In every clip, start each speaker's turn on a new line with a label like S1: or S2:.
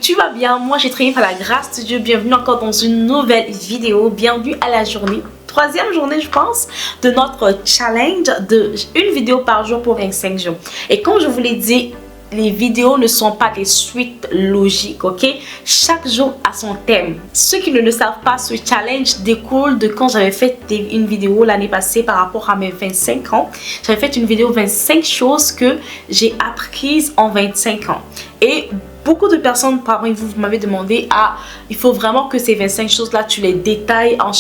S1: tu vas bien. Moi, j'ai travaillé par la grâce de Dieu. Bienvenue encore dans une nouvelle vidéo. Bienvenue à la journée, troisième journée, je pense, de notre challenge de une vidéo par jour pour 25 jours. Et comme je vous l'ai dit, les vidéos ne sont pas des suites logiques, ok? Chaque jour a son thème. Ceux qui ne le savent pas, ce challenge découle de quand j'avais fait une vidéo l'année passée par rapport à mes 25 ans. J'avais fait une vidéo 25 choses que j'ai apprises en 25 ans. Et beaucoup de personnes parmi vous m'avez demandé, il faut vraiment que ces 25 choses-là, tu les détailles en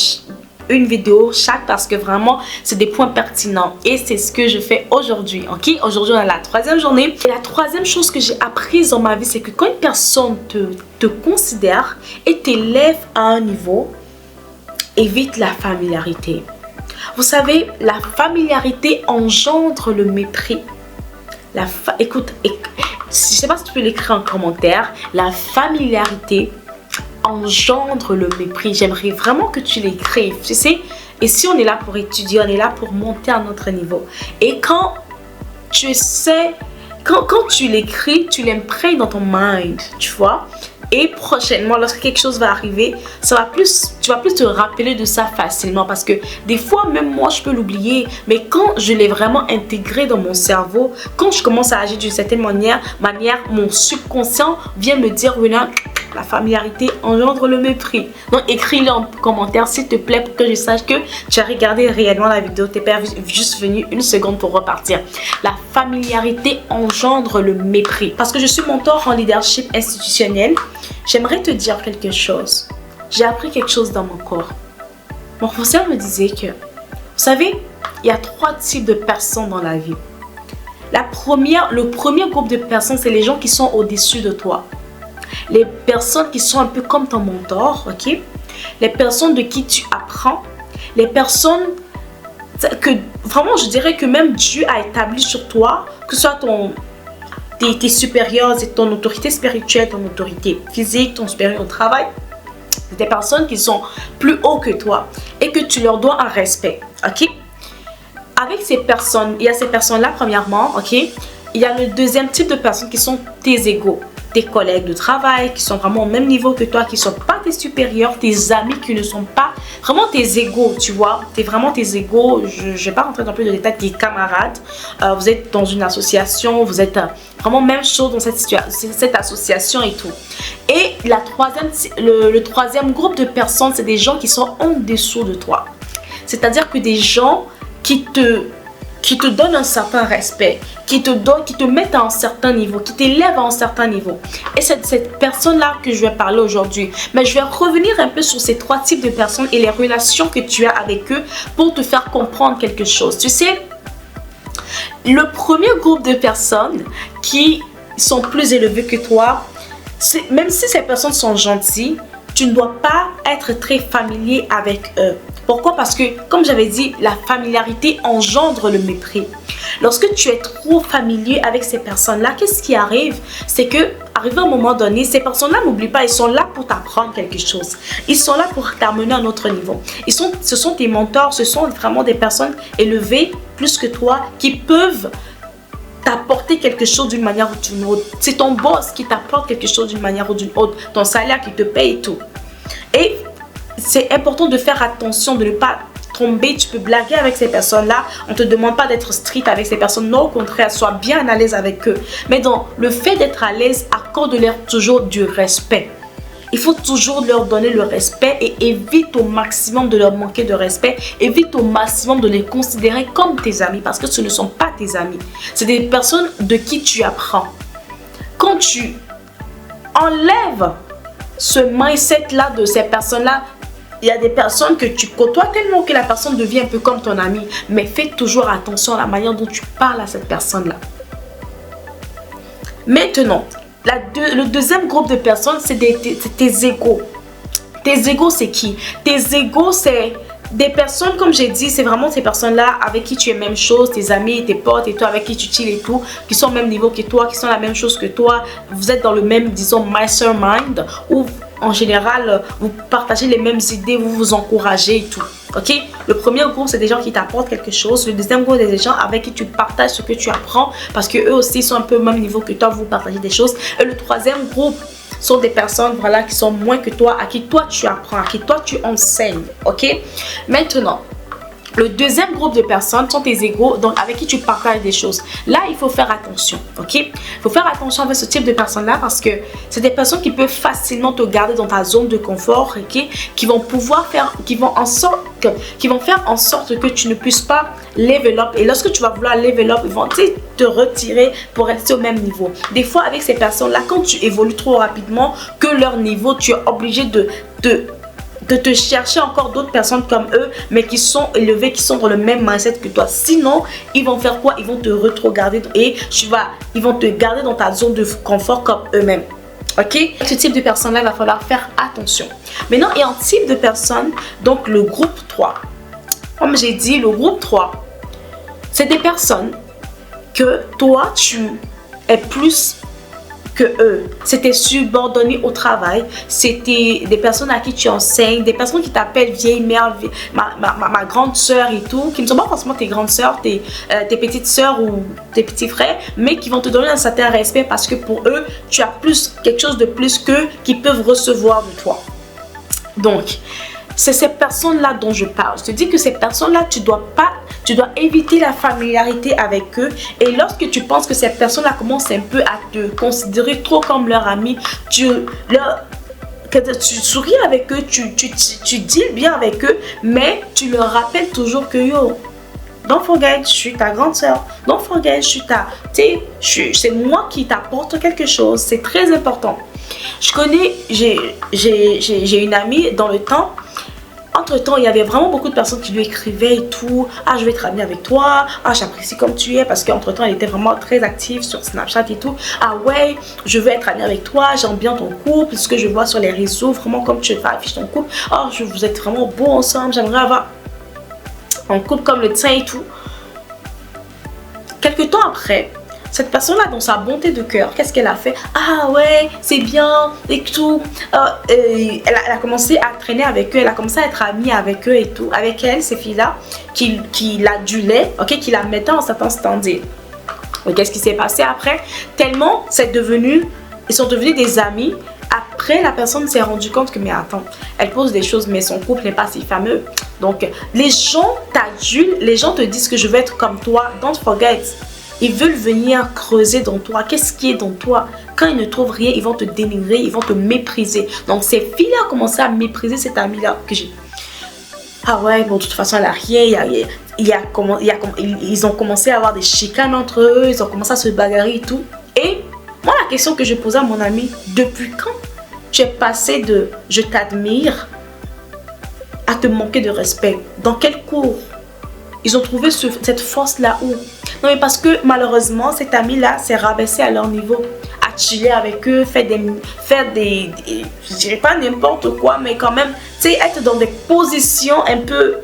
S1: une vidéo chaque parce que vraiment c'est des points pertinents et c'est ce que je fais aujourd'hui, ok? Aujourd'hui on est la troisième journée et la troisième chose que j'ai apprise dans ma vie, c'est que quand une personne te considère et t'élève à un niveau, évite la familiarité. Vous savez, la familiarité engendre le mépris. Écoute, je sais pas si tu peux l'écrire en commentaire. La familiarité engendre le mépris. J'aimerais vraiment que tu l'écrives, tu sais. Et si on est là pour étudier, on est là pour monter à notre niveau. Et quand tu sais, quand tu l'écris, tu l'imprègnes dans ton mind, tu vois. Et prochainement, lorsque quelque chose va arriver, tu vas plus te rappeler de ça facilement. Parce que des fois, même moi, je peux l'oublier. Mais quand je l'ai vraiment intégré dans mon cerveau, quand je commence à agir d'une certaine manière, mon subconscient vient me dire, Wena, la familiarité engendre le mépris. Donc, écris-le en commentaire, s'il te plaît, pour que je sache que tu as regardé réellement la vidéo. Tu n'es pas juste venu une seconde pour repartir. La familiarité engendre le mépris. Parce que je suis mentor en leadership institutionnel, j'aimerais te dire quelque chose. J'ai appris quelque chose dans mon corps. Mon professeur me disait que, vous savez, il y a 3 types de personnes dans la vie. Le premier groupe de personnes, c'est les gens qui sont au-dessus de toi. Les personnes qui sont un peu comme ton mentor, ok? Les personnes de qui tu apprends. Les personnes que, vraiment, je dirais que même Dieu a établi sur toi, que ce soit tes supérieurs, c'est ton autorité spirituelle, ton autorité physique, ton supérieur au travail. C'est des personnes qui sont plus haut que toi et que tu leur dois un respect, ok? Avec ces personnes, il y a ces personnes-là, premièrement, ok? Il y a le deuxième type de personnes qui sont tes égaux. Tes collègues de travail qui sont vraiment au même niveau que toi, qui ne sont pas tes supérieurs, tes amis qui ne sont pas vraiment tes égaux, tu vois. T'es vraiment tes égaux, je ne vais pas rentrer dans plus de détails, tes camarades. Vous êtes dans une association, vous êtes vraiment même chose dans cette association et tout. Et le troisième groupe de personnes, c'est des gens qui sont en dessous de toi. C'est-à-dire que des gens qui te donnent un certain respect, qui te mettent à un certain niveau, qui t'élèvent à un certain niveau. Et c'est cette personne-là que je vais parler aujourd'hui. Mais je vais revenir un peu sur ces 3 types de personnes et les relations que tu as avec eux pour te faire comprendre quelque chose. Tu sais, le premier groupe de personnes qui sont plus élevées que toi, même si ces personnes sont gentilles, tu ne dois pas être très familier avec eux. Pourquoi? Parce que, comme j'avais dit, la familiarité engendre le mépris. Lorsque tu es trop familier avec ces personnes-là, qu'est-ce qui arrive? C'est que, arrivé à un moment donné, ces personnes-là, n'oublie pas, ils sont là pour t'apprendre quelque chose. Ils sont là pour t'amener à un autre niveau. Ce sont tes mentors, ce sont vraiment des personnes élevées plus que toi qui peuvent t'apporter quelque chose d'une manière ou d'une autre. C'est ton boss qui t'apporte quelque chose d'une manière ou d'une autre. Ton salaire qui te paye et tout. Et c'est important de faire attention, de ne pas tomber. Tu peux blaguer avec ces personnes-là. On ne te demande pas d'être strict avec ces personnes. Non, au contraire, sois bien à l'aise avec eux. Mais dans le fait d'être à l'aise, accorde-leur toujours du respect. Il faut toujours leur donner le respect et évite au maximum de leur manquer de respect. Évite au maximum de les considérer comme tes amis parce que ce ne sont pas tes amis. C'est des personnes de qui tu apprends. Quand tu enlèves ce mindset-là de ces personnes-là, il y a des personnes que tu côtoies tellement que la personne devient un peu comme ton ami. Mais fais toujours attention à la manière dont tu parles à cette personne-là. Maintenant, le deuxième groupe de personnes, c'est tes égaux. Tes égaux, c'est qui? Tes égaux, c'est des personnes, comme j'ai dit, c'est vraiment ces personnes-là avec qui tu es même chose, tes amis, tes potes et toi, avec qui tu chill et tout, qui sont au même niveau que toi, qui sont la même chose que toi. Vous êtes dans le même, disons, mastermind, où en général, vous partagez les mêmes idées, vous vous encouragez et tout. Ok? Le premier groupe, c'est des gens qui t'apportent quelque chose. Le deuxième groupe, c'est des gens avec qui tu partages ce que tu apprends parce qu'eux aussi sont un peu au même niveau que toi, vous partagez des choses. Et le troisième groupe, sont des personnes, voilà, qui sont moins que toi, à qui toi tu apprends, à qui toi tu enseignes, ok? Maintenant, le deuxième groupe de personnes sont tes égaux, donc avec qui tu partages des choses. Là, il faut faire attention, ok? Il faut faire attention avec ce type de personnes-là parce que c'est des personnes qui peuvent facilement te garder dans ta zone de confort, ok? Qui vont faire en sorte que tu ne puisses pas level up. Et lorsque tu vas vouloir level up, ils vont te retirer pour rester au même niveau. Des fois, avec ces personnes-là, quand tu évolues trop rapidement que leur niveau, tu es obligé de te chercher encore d'autres personnes comme eux, mais qui sont élevées, qui sont dans le même mindset que toi. Sinon, ils vont faire quoi? Ils vont te retrogarder et ils vont te garder dans ta zone de confort comme eux-mêmes. Ok? Ce type de personnes-là, il va falloir faire attention. Maintenant, il y a un type de personnes, donc le groupe 3. Comme j'ai dit, le groupe 3, c'est des personnes que toi, tu es plus que eux. C'était subordonné au travail. C'était des personnes à qui tu enseignes, des personnes qui t'appellent vieille mère, ma grande soeur et tout, qui ne sont pas forcément tes grandes soeurs, tes petites soeurs ou tes petits frères, mais qui vont te donner un certain respect parce que pour eux, tu as quelque chose de plus qu'eux qui peuvent recevoir de toi. Donc, c'est ces personnes-là dont je parle. Je te dis que ces personnes-là, tu dois éviter la familiarité avec eux. Et lorsque tu penses que ces personnes-là commencent un peu à te considérer trop comme leur ami, tu souris avec eux, tu deals bien avec eux, mais tu leur rappelles toujours que yo, don't forget, je suis ta grande soeur. Don't forget, c'est moi qui t'apporte quelque chose. C'est très important. J'ai une amie dans le temps. Entre-temps, il y avait vraiment beaucoup de personnes qui lui écrivaient et tout. Ah, je vais être amie avec toi. Ah, j'apprécie comme tu es. Parce qu'entre-temps, elle était vraiment très active sur Snapchat et tout. Ah ouais, je veux être amie avec toi. J'aime bien ton couple. Ce que je vois sur les réseaux, vraiment comme tu affiches ton couple. Oh, vous êtes vraiment beaux ensemble. J'aimerais avoir un couple comme le tien et tout. Quelque temps après, cette personne-là, dans sa bonté de cœur, qu'est-ce qu'elle a fait? Ah ouais, c'est bien et tout. Elle a commencé à traîner avec eux, elle a commencé à être amie avec eux et tout. Avec elle, ces filles-là, qui l'adulaient, ok, qui la mettaient en certain standing. Et qu'est-ce qui s'est passé après? Tellement, ils sont devenus des amis. Après, la personne s'est rendue compte que, mais attends, elle pose des choses, mais son couple n'est pas si fameux. Donc, les gens t'adulent, les gens te disent que je veux être comme toi. Don't forget. Ils veulent venir creuser dans toi. Qu'est-ce qui est dans toi? Quand ils ne trouvent rien, ils vont te dénigrer, ils vont te mépriser. Donc, ces filles-là ont commencé à mépriser cette amie-là que j'ai. Ah ouais, bon, de toute façon, elle n'a rien. Ils ont commencé à avoir des chicanes entre eux. Ils ont commencé à se bagarrer et tout. Et moi, la question que je posais à mon ami, depuis quand tu es passé de « je t'admire » à te manquer de respect? Dans quel cours ils ont trouvé cette force-là où? Non, mais parce que malheureusement, cette amie-là s'est rabaissée à leur niveau, à chiller avec eux, faire des je dirais pas n'importe quoi, mais quand même, tu sais, être dans des positions un peu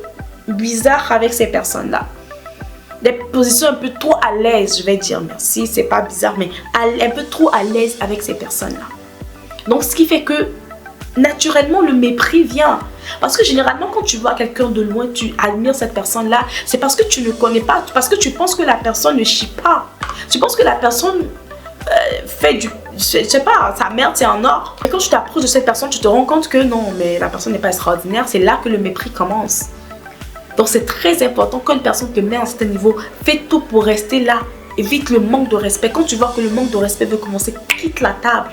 S1: bizarres avec ces personnes-là. Des positions un peu trop à l'aise, je vais dire merci, c'est pas bizarre, mais un peu trop à l'aise avec ces personnes-là. Donc, ce qui fait que naturellement, le mépris vient. Parce que généralement, quand tu vois quelqu'un de loin, tu admires cette personne-là, c'est parce que tu ne connais pas, parce que tu penses que la personne ne chie pas. Tu penses que la personne fait je sais pas, sa merde c'est en or. Et quand tu t'approches de cette personne, tu te rends compte que non, mais la personne n'est pas extraordinaire. C'est là que le mépris commence. Donc c'est très important quand une personne te met à un certain niveau, fais tout pour rester là. Évite le manque de respect. Quand tu vois que le manque de respect veut commencer, quitte la table.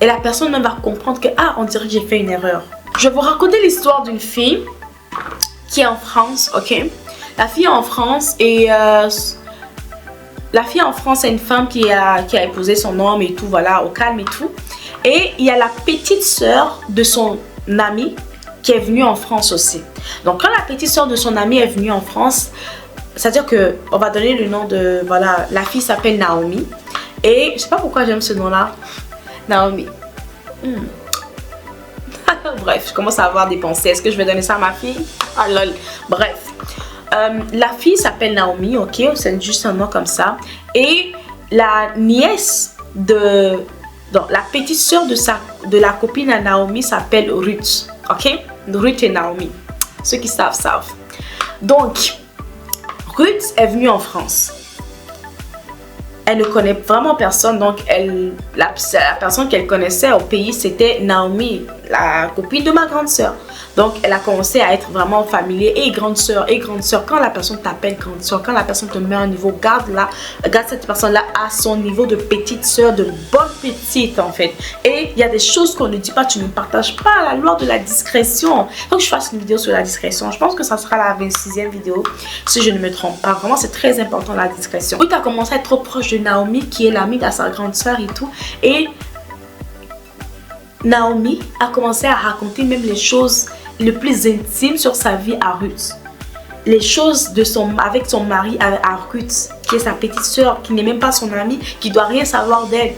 S1: Et la personne même va comprendre que, ah, on dirait que j'ai fait une erreur. Je vais vous raconter l'histoire d'une fille qui est en France, ok? La fille est en France et c'est une femme qui a épousé son homme et tout, voilà, au calme et tout. Et il y a la petite sœur de son ami qui est venue en France aussi. Donc quand la petite sœur de son ami est venue en France, c'est-à-dire que on va donner le nom de, voilà, la fille s'appelle Naomi. Et je sais pas pourquoi j'aime ce nom-là. Naomi. Bref, je commence à avoir des pensées. Est-ce que je vais donner ça à ma fille? Ah lol. Bref. La fille s'appelle Naomi, ok? C'est juste un nom comme ça. Et la nièce donc, la petite soeur de la copine à Naomi s'appelle Ruth. Ok? Ruth et Naomi. Ceux qui savent, savent. Donc, Ruth est venue en France. elle ne connaît vraiment personne, donc la personne qu'elle connaissait au pays, c'était Naomi, la copine de ma grande sœur. Donc, elle a commencé à être vraiment familier et grande sœur. Quand la personne t'appelle grande sœur, quand la personne te met à un niveau, garde cette personne-là à son niveau de petite sœur, de bonne petite en fait. Et il y a des choses qu'on ne dit pas, tu ne partages pas, la loi de la discrétion. Il faut que je fasse une vidéo sur la discrétion. Je pense que ça sera la 26e vidéo, si je ne me trompe pas. Vraiment, c'est très important la discrétion. Oui, tu as commencé à être trop proche de Naomi, qui est l'amie de sa grande sœur et tout. Et Naomi a commencé à raconter même les choses les plus intimes sur sa vie à Ruth. Les choses avec son mari à Ruth, qui est sa petite soeur, qui n'est même pas son amie, qui doit rien savoir d'elle.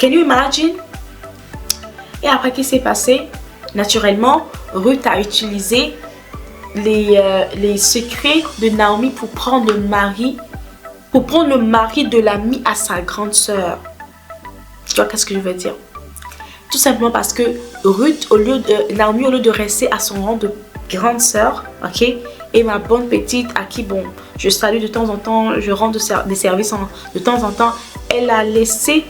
S1: Can you imagine? Et après, qu'est-ce qui s'est passé? Naturellement, Ruth a utilisé les secrets de Naomi pour prendre le mari de l'amie à sa grande soeur. Tu vois qu'est-ce que je veux dire? Tout simplement parce que Naomi, au lieu de rester à son rang de grande sœur, ok, et ma bonne petite à qui, bon, je salue de temps en temps, je rends des services de temps en temps, elle a laissé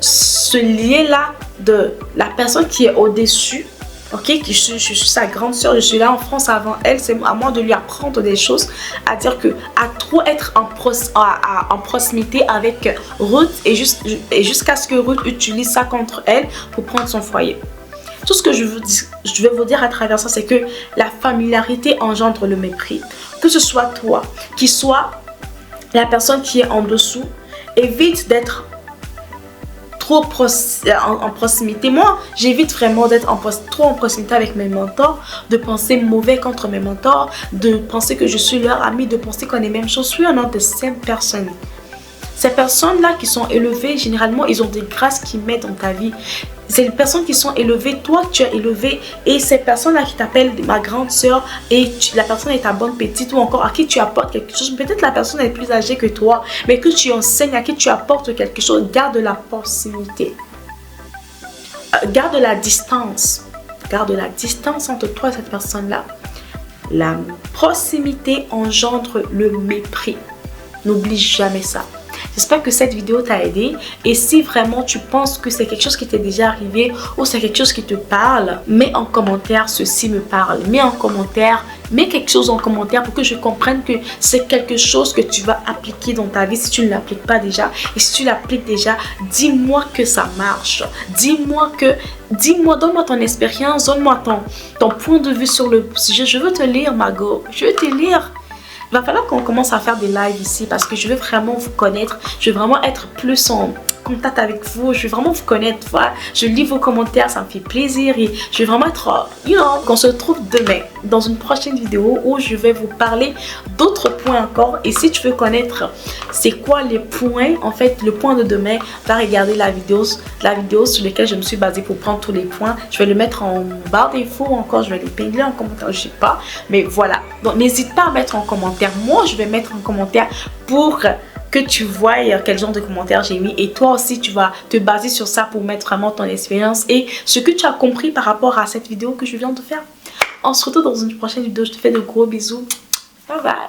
S1: ce lien-là de la personne qui est au-dessus. Ok, je suis sa grande soeur, je suis là en France avant elle, c'est à moi de lui apprendre des choses, à dire que à trop être en proximité avec Ruth et jusqu'à ce que Ruth utilise ça contre elle pour prendre son foyer. Tout ce que je vais vous dire à travers ça, c'est que la familiarité engendre le mépris. Que ce soit toi, qui soit la personne qui est en dessous, évite d'être trop en proximité. Moi, j'évite vraiment d'être trop en proximité avec mes mentors, de penser mauvais contre mes mentors, de penser que je suis leur ami, de penser qu'on est même chose. Je suis un de ces personnes. Ces personnes-là qui sont élevées, généralement, ils ont des grâces qui mettent dans ta vie. C'est les personnes qui sont élevées, toi tu es élevé, et ces personnes-là qui t'appellent ma grande soeur, et la personne est ta bonne petite, ou encore à qui tu apportes quelque chose. Peut-être la personne est plus âgée que toi, mais que tu enseignes, à qui tu apportes quelque chose. Garde la proximité. Garde la distance. Garde la distance entre toi et cette personne-là. La proximité engendre le mépris. N'oublie jamais ça. J'espère que cette vidéo t'a aidé, et si vraiment tu penses que c'est quelque chose qui t'est déjà arrivé ou c'est quelque chose qui te parle, mets en commentaire ceci me parle, mets quelque chose en commentaire pour que je comprenne que c'est quelque chose que tu vas appliquer dans ta vie si tu ne l'appliques pas déjà, et si tu l'appliques déjà, dis-moi que ça marche, dis-moi, donne-moi ton expérience, donne-moi ton point de vue sur le sujet. Je veux te lire, Margot, je veux te lire. Il va falloir qu'on commence à faire des lives ici parce que je veux vraiment vous connaître. Je veux vraiment être plus en contact avec vous. Je veux vraiment vous connaître. Voilà. Je lis vos commentaires, ça me fait plaisir. Et je veux vraiment être, qu'on se retrouve demain dans une prochaine vidéo où je vais vous parler d'autres points encore. Et si tu veux connaître c'est quoi les points, en fait, le point de demain, va regarder la vidéo sur laquelle je me suis basée pour prendre tous les points. Je vais le mettre en barre d'infos, encore je vais l'épingler en commentaire, je sais pas. Mais voilà. Donc n'hésite pas à mettre en commentaire. Moi, je vais mettre en commentaire pour que tu vois quel genre de commentaires j'ai mis, et toi aussi tu vas te baser sur ça pour mettre vraiment ton expérience et ce que tu as compris par rapport à cette vidéo que je viens de faire. On se retrouve dans une prochaine vidéo. Je te fais de gros bisous. Bye bye.